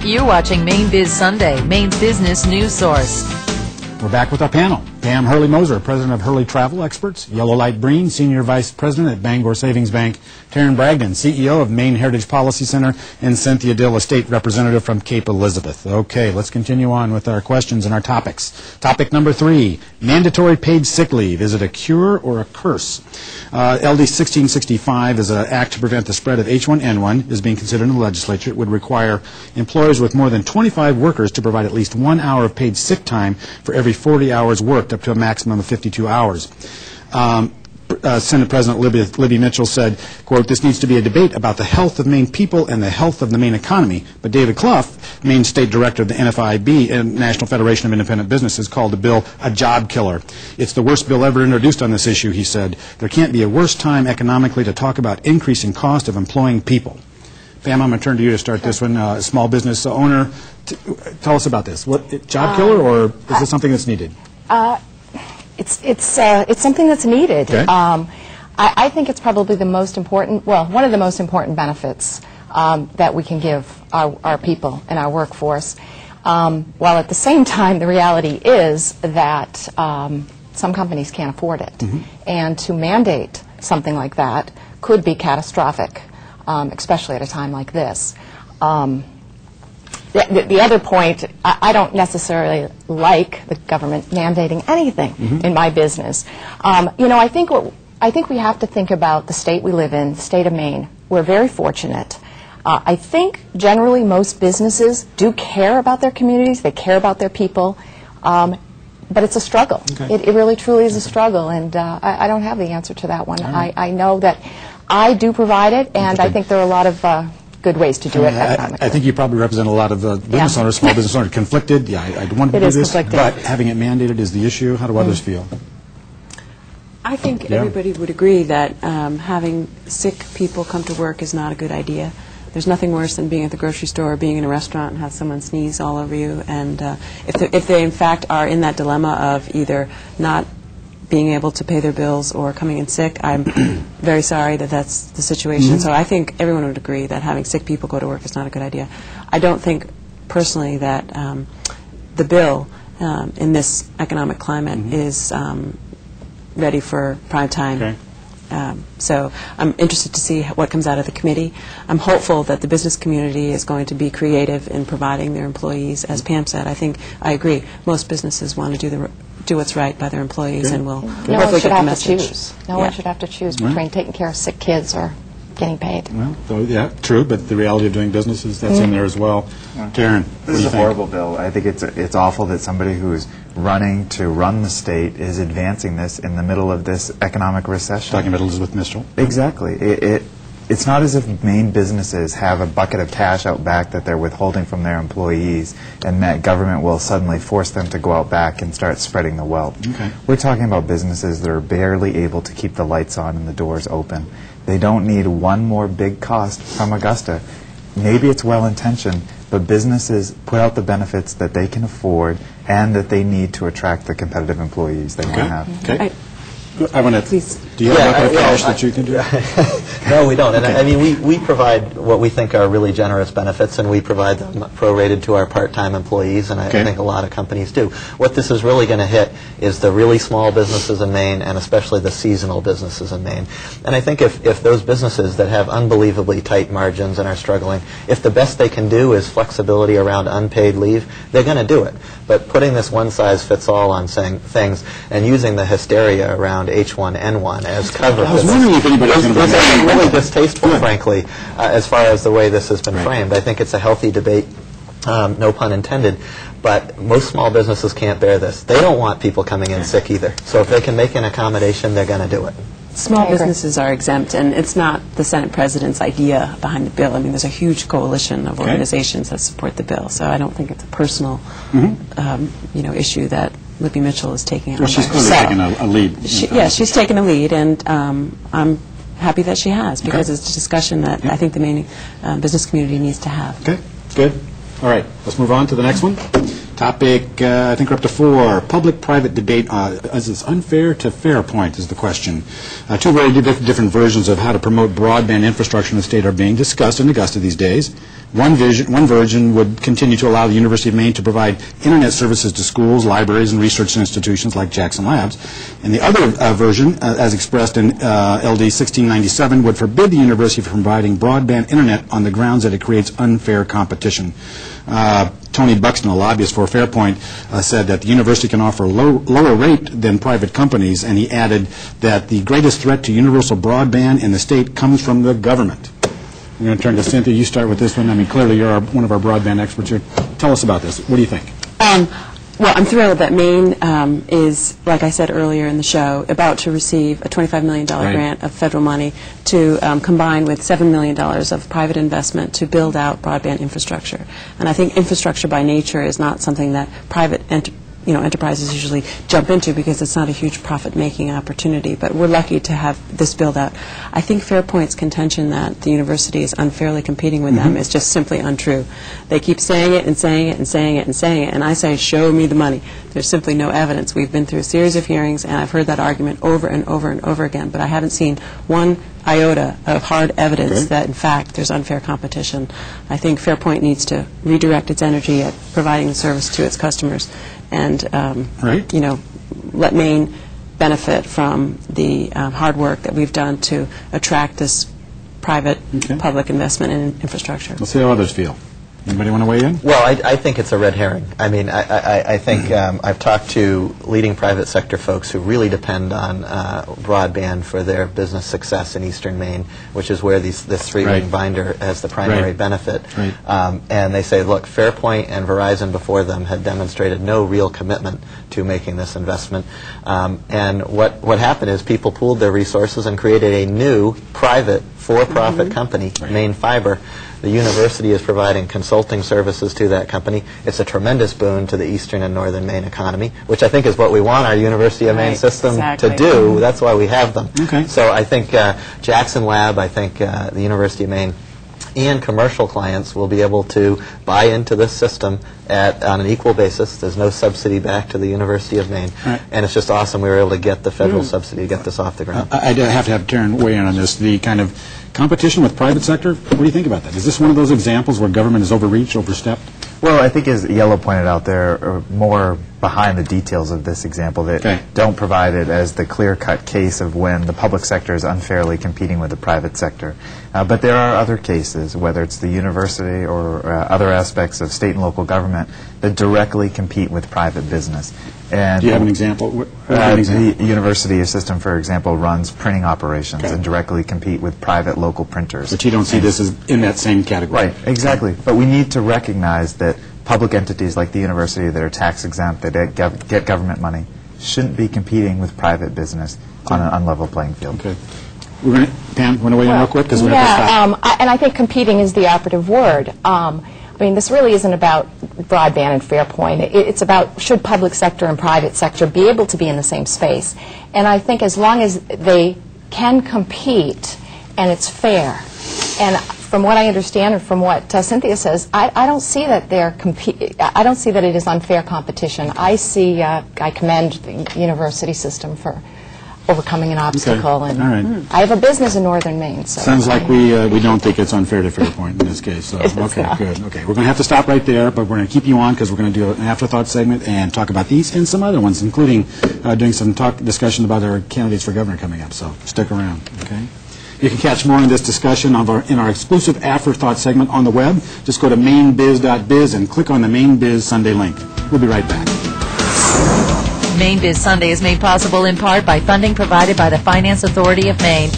You're watching Mainebiz Sunday, Maine's business news source. We're back with our panel. Pam Hurley Moser, President of Hurley Travel Experts. Yellow Light Breen, Senior Vice President at Bangor Savings Bank. Tarren Bragdon, CEO of Maine Heritage Policy Center. And Cynthis Dill, a state representative from Cape Elizabeth. Okay, let's continue on with our questions and our topics. Topic number 3, mandatory paid sick leave. Is it a cure or a curse? LD 1665 is an act to prevent the spread of H1N1, is being considered in the legislature. It would require employers with more than 25 workers to provide at least 1 hour of paid sick time for every 40 hours worked, up to a maximum of 52 hours. Senate President Libby Mitchell said, quote, "This needs to be a debate about the health of Maine people and the health of the Maine economy." But David Clough, Maine State Director of the NFIB and National Federation of Independent Businesses, called the bill a job killer. "It's the worst bill ever introduced on this issue," he said. "There can't be a worse time economically to talk about increasing cost of employing people." Pam, I'm going to turn to you to start this one. Small business owner, tell us about this. What, job killer, or is this something that's needed? It's something that's needed. Okay. I think it's probably the most important, well, one of the most important benefits that we can give our people and our workforce, while at the same time the reality is that some companies can't afford it. Mm-hmm. And to mandate something like that could be catastrophic, especially at a time like this. The other point, I don't necessarily like the government mandating anything in my business. You know, I think we have to think about the state we live in, the state of Maine. We're very fortunate. I think generally most businesses do care about their communities, they care about their people, but it's a struggle. Okay. It really truly is a struggle, and I don't have the answer to that one. Right. I know that I do provide it, and I think there are a lot of good ways to do it economically. I think you probably represent a lot of business owners, small business owners, conflicted. Yeah, I want to do this, but having it mandated is the issue. How do others feel? I think everybody would agree that having sick people come to work is not a good idea. There's nothing worse than being at the grocery store or being in a restaurant and have someone sneeze all over you. And if they in fact are in that dilemma of either not being able to pay their bills or coming in sick, I'm very sorry that that's the situation. So I think everyone would agree that having sick people go to work is not a good idea. I don't think personally that the bill in this economic climate is ready for prime time. Okay. So I'm interested to see what comes out of the committee. I'm hopeful that the business community is going to be creative in providing their employees. As Pam said, I agree. Most businesses want to do what's right by their employees, and will hopefully get the message. No one should have to choose between taking care of sick kids or getting paid. Well, so, yeah, true, but the reality of doing business is that's in there as well. Tarren, this is a horrible bill. I think it's awful that somebody who's running to run the state is advancing this in the middle of this economic recession. Talking about Elizabeth Mitchell. Exactly. It's not as if Maine businesses have a bucket of cash out back that they're withholding from their employees, and that government will suddenly force them to go out back and start spreading the wealth. Okay. We're talking about businesses that are barely able to keep the lights on and the doors open. They don't need one more big cost from Augusta. Maybe it's well-intentioned, but businesses put out the benefits that they can afford and that they need to attract the competitive employees they want to have. Okay. I want to. Please. Do you have a cash that you can do? No, we don't. And I mean, we provide what we think are really generous benefits, and we provide them prorated to our part-time employees, and I think a lot of companies do. What this is really going to hit is the really small businesses in Maine, and especially the seasonal businesses in Maine. And I think if those businesses that have unbelievably tight margins and are struggling, if the best they can do is flexibility around unpaid leave, they're going to do it. But putting this one-size-fits-all on things and using the hysteria around H1N1 as cover for this is really distasteful, frankly, as far as the way this has been framed. I think it's a healthy debate, no pun intended, but most small businesses can't bear this. They don't want people coming in sick either. So if they can make an accommodation, they're going to do it. Small businesses are exempt, and it's not the Senate President's idea behind the bill. I mean, there's a huge coalition of organizations that support the bill, so I don't think it's a personal issue that Libby Mitchell is taking on. Well, she's clearly taking a lead. Yes, she's taken a lead, and I'm happy that she has, because it's a discussion that I think the Maine business community needs to have. Okay, good. All right, let's move on to the next one. Topic, I think we're up to 4. Public-private debate. Is this unfair to fair point is the question. Two very different versions of how to promote broadband infrastructure in the state are being discussed in Augusta these days. One version would continue to allow the University of Maine to provide internet services to schools, libraries, and research institutions like Jackson Labs. And the other version, as expressed in LD 1697, would forbid the university from providing broadband internet on the grounds that it creates unfair competition. Tony Buxton, a lobbyist for Fairpoint, said that the university can offer a lower rate than private companies, and he added that the greatest threat to universal broadband in the state comes from the government. I'm going to turn to Cynthia. You start with this one. I mean, clearly you're one of our broadband experts here. Tell us about this. What do you think? Well, I'm thrilled that Maine is, like I said earlier in the show, about to receive a $25 million grant of federal money to combine with $7 million of private investment to build out broadband infrastructure. And I think infrastructure by nature is not something that private enterprises usually jump into because it's not a huge profit-making opportunity, but we're lucky to have this build-out. I think Fairpoint's contention that the university is unfairly competing with them is just simply untrue. They keep saying it and saying it and saying it and saying it, and I say, show me the money. There's simply no evidence. We've been through a series of hearings, and I've heard that argument over and over and over again, but I haven't seen one iota of hard evidence that, in fact, there's unfair competition. I think Fairpoint needs to redirect its energy at providing the service to its customers and, let Maine benefit from the hard work that we've done to attract this private public investment in infrastructure. Let's see how others feel. Anybody want to weigh in? Well, I think it's a red herring. I mean, I think I've talked to leading private sector folks who really depend on broadband for their business success in eastern Maine, which is where this three-ring binder has the primary benefit. And they say, look, Fairpoint and Verizon before them had demonstrated no real commitment to making this investment. And what happened is people pooled their resources and created a new private for-profit company, Maine Fiber. The university is providing consulting services to that company. It's a tremendous boon to the eastern and northern Maine economy, which I think is what we want our University of Maine system to do. That's why we have them. So I think Jackson Lab, I think the University of Maine and commercial clients will be able to buy into this system on an equal basis. There's no subsidy back to the University of Maine. And it's just awesome we were able to get the federal subsidy to get this off the ground. I have to have Tarren weigh in on this. The kind of competition with private sector, what do you think about that? Is this one of those examples where government has overreached, overstepped? Well, I think as Yellow pointed out, there are more behind the details of this example that don't provide it as the clear-cut case of when the public sector is unfairly competing with the private sector. But there are other cases, whether it's the university or other aspects of state and local government, that directly compete with private business. And do you have an example? The university system, for example, runs printing operations and directly compete with private local printers. But you don't see this as in that same category. Right, exactly. But we need to recognize that public entities like the university that are tax exempt, that get government money, shouldn't be competing with private business on an unlevel playing field. We're going to, Pam, want to weigh in real quick? Because we have to stop. And I think competing is the operative word. I mean, this really isn't about broadband and Fairpoint. It's about should public sector and private sector be able to be in the same space. And I think as long as they can compete and it's fair, and from what I understand and from what Cynthia says, I don't see that I don't see that it is unfair competition. I commend the university system for overcoming an obstacle. And I have a business in northern Maine. So sounds like we don't think it's unfair to Fairpoint in this case. So, okay, good. Okay, we're going to have to stop right there, but we're going to keep you on because we're going to do an afterthought segment and talk about these and some other ones, including doing some discussion about our candidates for governor coming up. So stick around. Okay. You can catch more in this discussion in our exclusive afterthought segment on the web. Just go to mainebiz.biz and click on the Mainebiz Sunday link. We'll be right back. Mainebiz Sunday is made possible in part by funding provided by the Finance Authority of Maine.